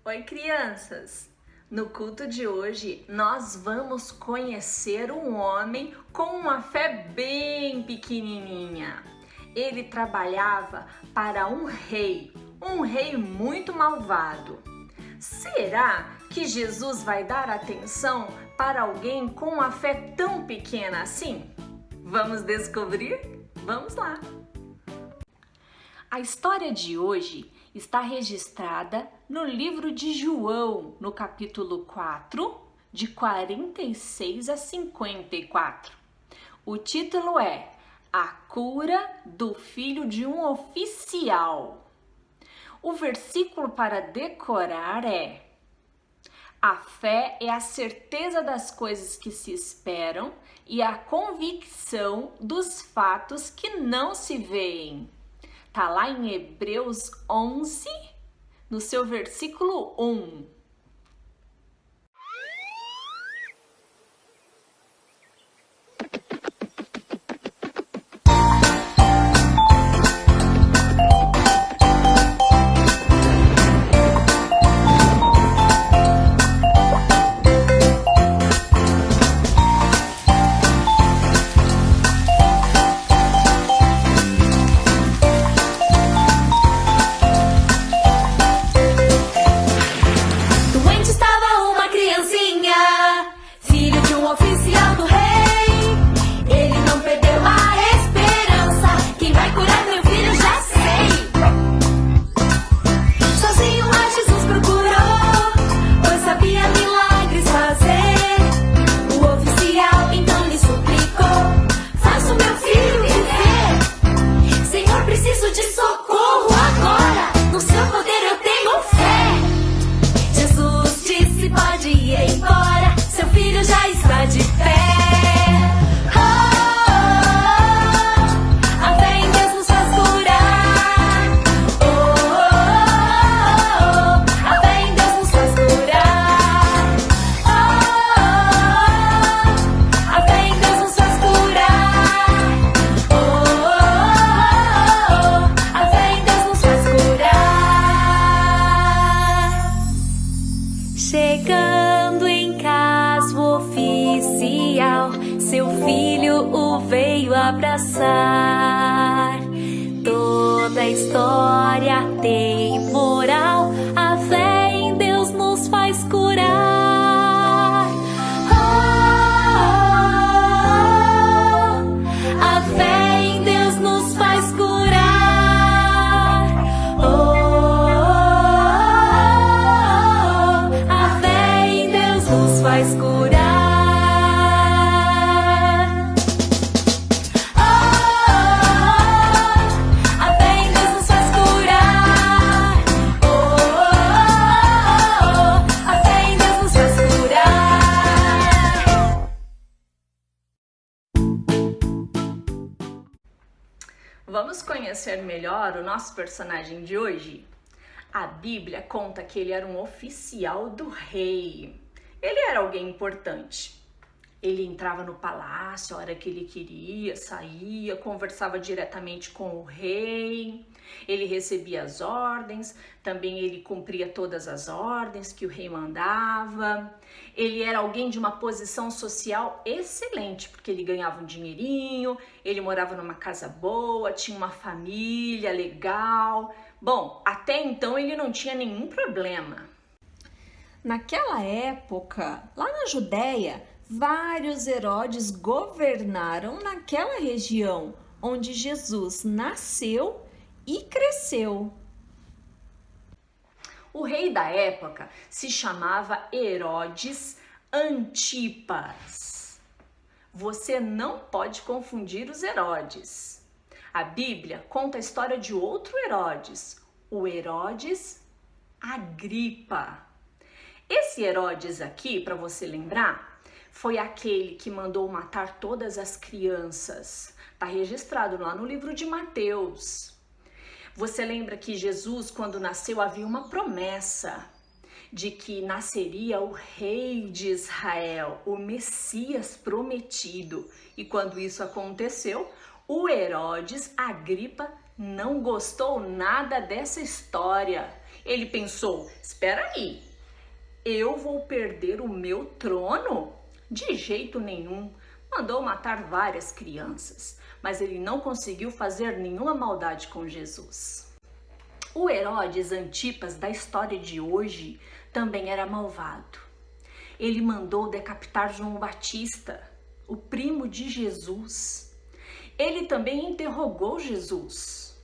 Oi, crianças! No culto de hoje, nós vamos conhecer um homem com uma fé bem pequenininha. Ele trabalhava para um rei muito malvado. Será que Jesus vai dar atenção para alguém com uma fé tão pequena assim? Vamos descobrir? Vamos lá! A história de hoje está registrada no livro de João, no capítulo 4, de 46 a 54. O título é A Cura do Filho de um Oficial. O versículo para decorar é: a fé é a certeza das coisas que se esperam e a convicção dos fatos que não se veem. Tá lá em Hebreus 11, no seu versículo 1. Chegando em casa o oficial, seu filho o veio abraçar. Toda a história tem moral, a fé em Deus nos faz curar. A fé em Deus nos faz curar. Faz curar. A fé em Deus nos faz curar. A fé em Deus nos faz curar. Vamos conhecer melhor o nosso personagem de hoje? A Bíblia conta que ele era um oficial do rei. Ele era alguém importante. Ele entrava no palácio a hora que ele queria, saía, conversava diretamente com o rei. Ele recebia as ordens, também ele cumpria todas as ordens que o rei mandava. Ele era alguém de uma posição social excelente, porque ele ganhava um dinheirinho, ele morava numa casa boa, tinha uma família legal. Bom, até então ele não tinha nenhum problema. Naquela época, lá na Judéia, vários Herodes governaram naquela região onde Jesus nasceu e cresceu. O rei da época se chamava Herodes Antipas. Você não pode confundir os Herodes. A Bíblia conta a história de outro Herodes, o Herodes Agripa. Esse Herodes aqui, para você lembrar, foi aquele que mandou matar todas as crianças. Está registrado lá no livro de Mateus. Você lembra que Jesus, quando nasceu, havia uma promessa de que nasceria o rei de Israel, o Messias prometido. E quando isso aconteceu, o Herodes Agripa não gostou nada dessa história Ele pensou: espera aí, eu vou perder o meu trono? De jeito nenhum. Mandou matar várias crianças, mas ele não conseguiu fazer nenhuma maldade com Jesus. O Herodes Antipas da história de hoje também era malvado. Ele mandou decapitar João Batista, o primo de Jesus. Ele também interrogou Jesus.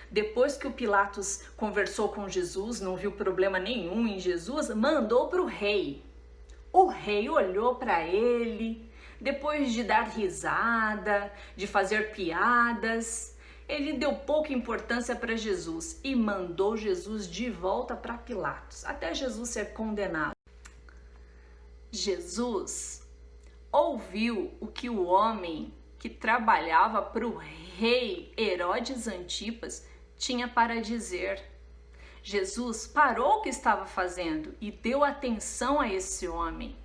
Depois que o Pilatos conversou com Jesus, não viu problema nenhum em Jesus, mandou para o rei. O rei olhou para ele, depois de dar risada, de fazer piadas, ele deu pouca importância para Jesus e mandou Jesus de volta para Pilatos, até Jesus ser condenado. Jesus ouviu o que o homem que trabalhava para o rei Herodes Antipas tinha para dizer. Jesus parou o que estava fazendo e deu atenção a esse homem.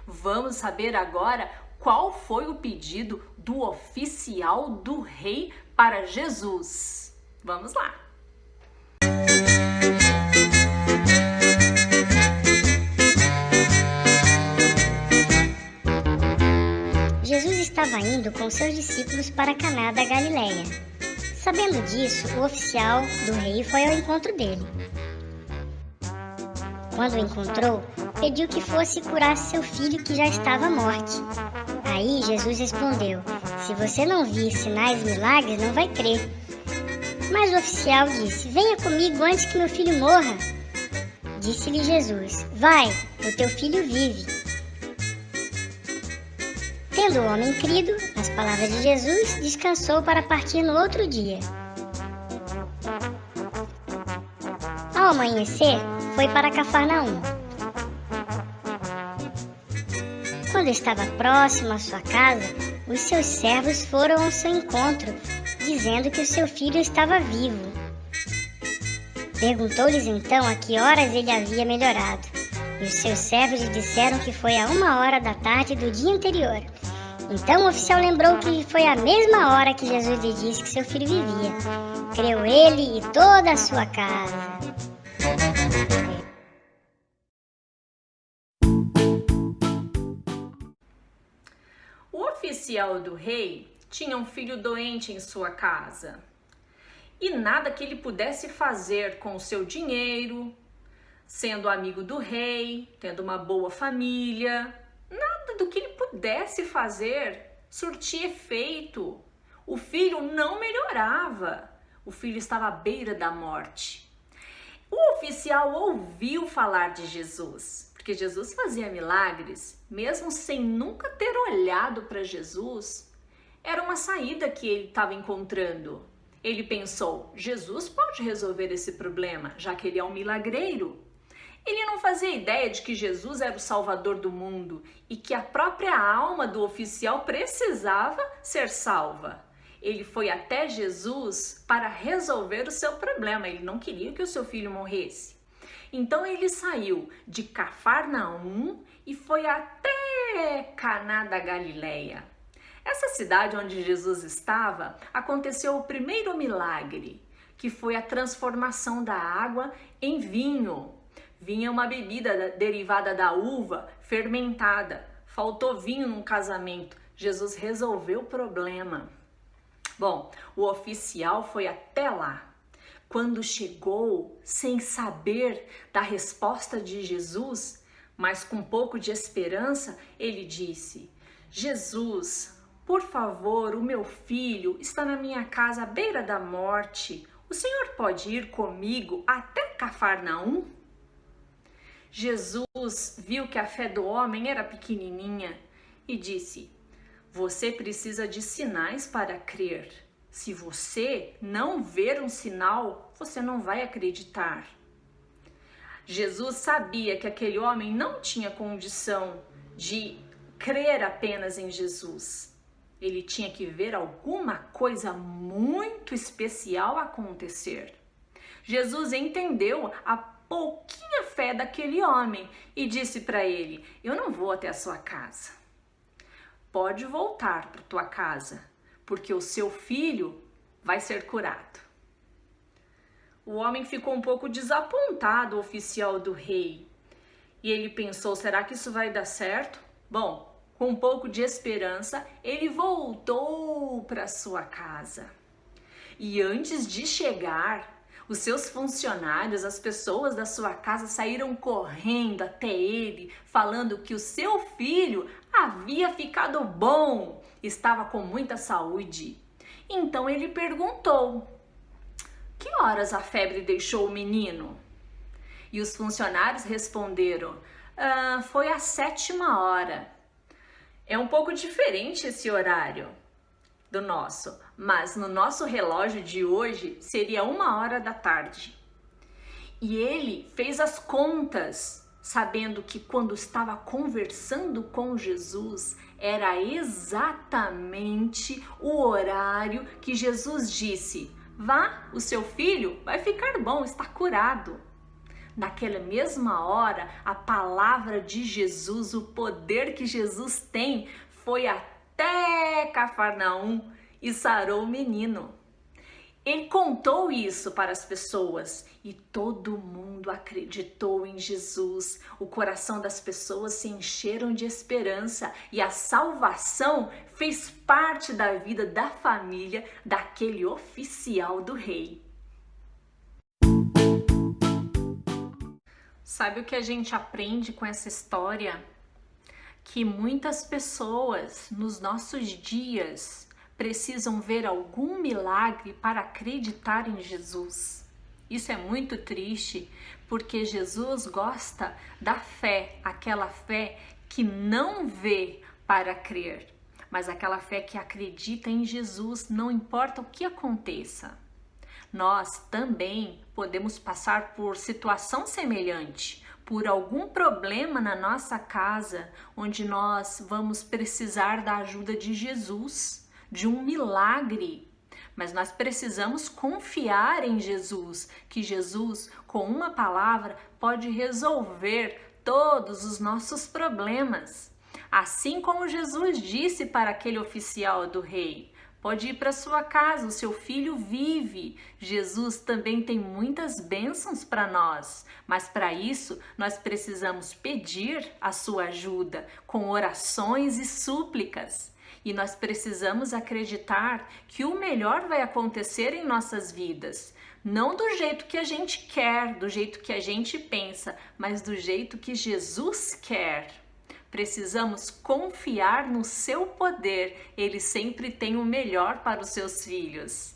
Vamos saber agora qual foi o pedido do oficial do rei para Jesus. Vamos lá. Jesus estava indo com seus discípulos para Caná da Galileia. Sabendo disso, o oficial do rei foi ao encontro dele. Quando o encontrou, pediu que fosse curar seu filho que já estava à morte. Aí Jesus respondeu: se você não vir sinais e milagres, não vai crer. Mas o oficial disse: venha comigo antes que meu filho morra. Disse-lhe Jesus: vai, o teu filho vive. Tendo o homem crido nas palavras de Jesus, descansou para partir no outro dia. Ao amanhecer, foi para Cafarnaum. Quando estava próximo à sua casa, os seus servos foram ao seu encontro, dizendo que o seu filho estava vivo. Perguntou-lhes então a que horas ele havia melhorado. E os seus servos lhe disseram que foi a 1h da tarde do dia anterior. Então o oficial lembrou que foi a mesma hora que Jesus lhe disse que seu filho vivia. Creu ele e toda a sua casa. O oficial do rei tinha um filho doente em sua casa. E nada que ele pudesse fazer com o seu dinheiro, sendo amigo do rei, tendo uma boa família, nada do que ele pudesse fazer surtia efeito. O filho não melhorava. O filho estava à beira da morte. O oficial ouviu falar de Jesus, porque Jesus fazia milagres, mesmo sem nunca ter olhado para Jesus. Era uma saída que ele estava encontrando. Ele pensou: Jesus pode resolver esse problema, já que ele é um milagreiro. Ele não fazia ideia de que Jesus era o Salvador do mundo e que a própria alma do oficial precisava ser salva. Ele foi até Jesus para resolver o seu problema. Ele não queria que o seu filho morresse. Então ele saiu de Cafarnaum e foi até Caná da Galileia. Essa cidade onde Jesus estava, aconteceu o primeiro milagre, que foi a transformação da água em vinho. Vinho é uma bebida derivada da uva fermentada. Faltou vinho num casamento. Jesus resolveu o problema. Bom, o oficial foi até lá. Quando chegou, sem saber da resposta de Jesus, mas com um pouco de esperança, ele disse: Jesus, por favor, o meu filho está na minha casa à beira da morte. O senhor pode ir comigo até Cafarnaum? Jesus viu que a fé do homem era pequenininha e disse: você precisa de sinais para crer. Se você não ver um sinal, você não vai acreditar. Jesus sabia que aquele homem não tinha condição de crer apenas em Jesus. Ele tinha que ver alguma coisa muito especial acontecer. Jesus entendeu a pouquinha fé daquele homem e disse para ele: eu não vou até a sua casa. Pode voltar para tua casa, porque o seu filho vai ser curado. O homem ficou um pouco desapontado, o oficial do rei. E ele pensou, será que isso vai dar certo? Bom, com um pouco de esperança, ele voltou para sua casa. E antes de chegar, os seus funcionários, as pessoas da sua casa saíram correndo até ele, falando que o seu filho havia ficado bom, estava com muita saúde. Então ele perguntou, que horas a febre deixou o menino? E os funcionários responderam, foi a 7ª hora. É um pouco diferente esse horário do nosso, mas no nosso relógio de hoje seria 1h da tarde. E ele fez as contas, sabendo que quando estava conversando com Jesus, era exatamente o horário que Jesus disse, vá, o seu filho vai ficar bom, está curado. Naquela mesma hora, a palavra de Jesus, o poder que Jesus tem, foi até Cafarnaum e sarou o menino. Ele contou isso para as pessoas e todo mundo acreditou em Jesus. O coração das pessoas se encheram de esperança e a salvação fez parte da vida da família daquele oficial do rei. Sabe o que a gente aprende com essa história? Que muitas pessoas nos nossos dias precisam ver algum milagre para acreditar em Jesus. Isso é muito triste, porque Jesus gosta da fé, aquela fé que não vê para crer, mas aquela fé que acredita em Jesus, não importa o que aconteça. Nós também podemos passar por situação semelhante, por algum problema na nossa casa, onde nós vamos precisar da ajuda de Jesus, de um milagre. Mas nós precisamos confiar em Jesus, que Jesus, com uma palavra, pode resolver todos os nossos problemas. Assim como Jesus disse para aquele oficial do rei, pode ir para sua casa, o seu filho vive. Jesus também tem muitas bênçãos para nós, mas para isso nós precisamos pedir a sua ajuda com orações e súplicas. E nós precisamos acreditar que o melhor vai acontecer em nossas vidas. Não do jeito que a gente quer, do jeito que a gente pensa, mas do jeito que Jesus quer. Precisamos confiar no seu poder, ele sempre tem o melhor para os seus filhos.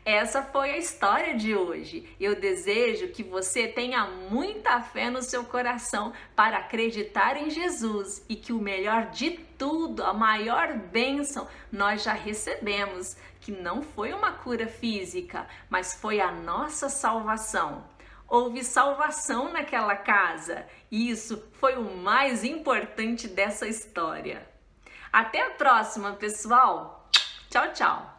Essa foi a história de hoje. Eu desejo que você tenha muita fé no seu coração para acreditar em Jesus e que o melhor de tudo, a maior bênção, nós já recebemos, que não foi uma cura física, mas foi a nossa salvação. Houve salvação naquela casa. Isso foi o mais importante dessa história. Até a próxima, pessoal. Tchau, tchau.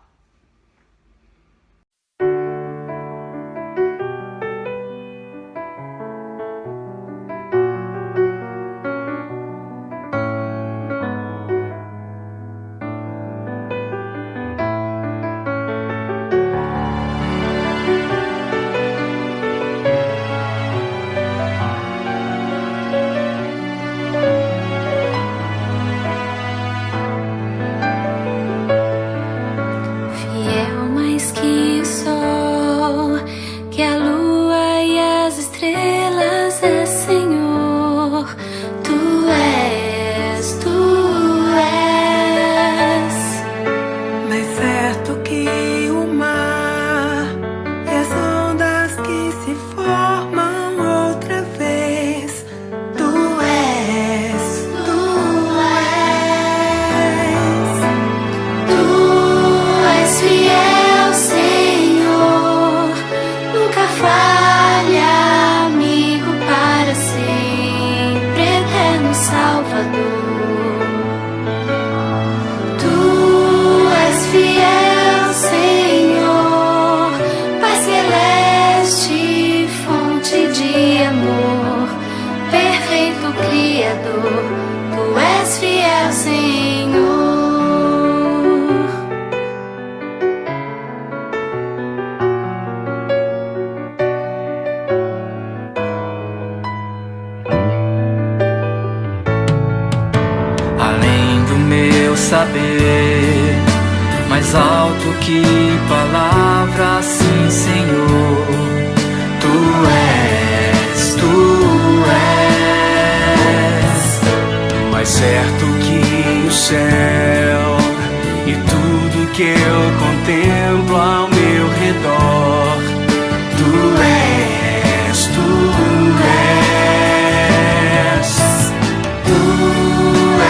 saber, mais alto que palavras, sim, Senhor. Tu és mais certo que o céu e tudo que eu contemplo ao meu redor. Tu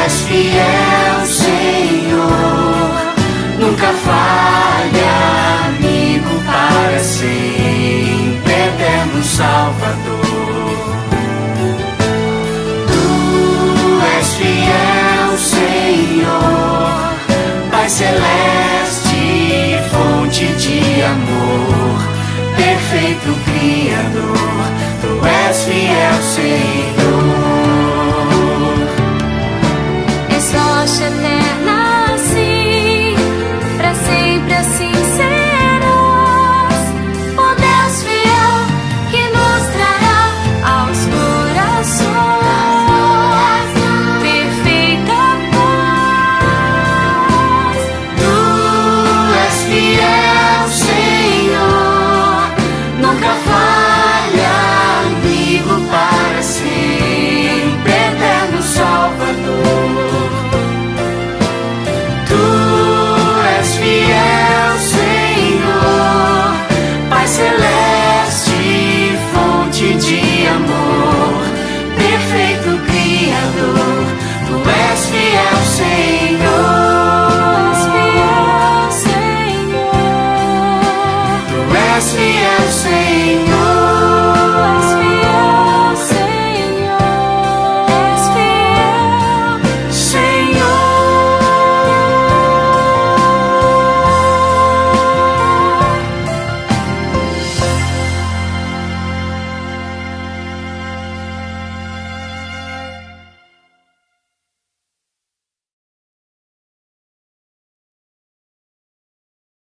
és fiel, Senhor, nunca falha, amigo, para sempre, eterno Salvador. Tu és fiel, Senhor, Pai celeste, fonte de amor, perfeito Criador. Tu és fiel, Senhor. Rocha eterna, sim, pra sempre assim serás. O Deus fiel que nos trará aos corações perfeita paz. Tu és fiel, Senhor, nunca falha.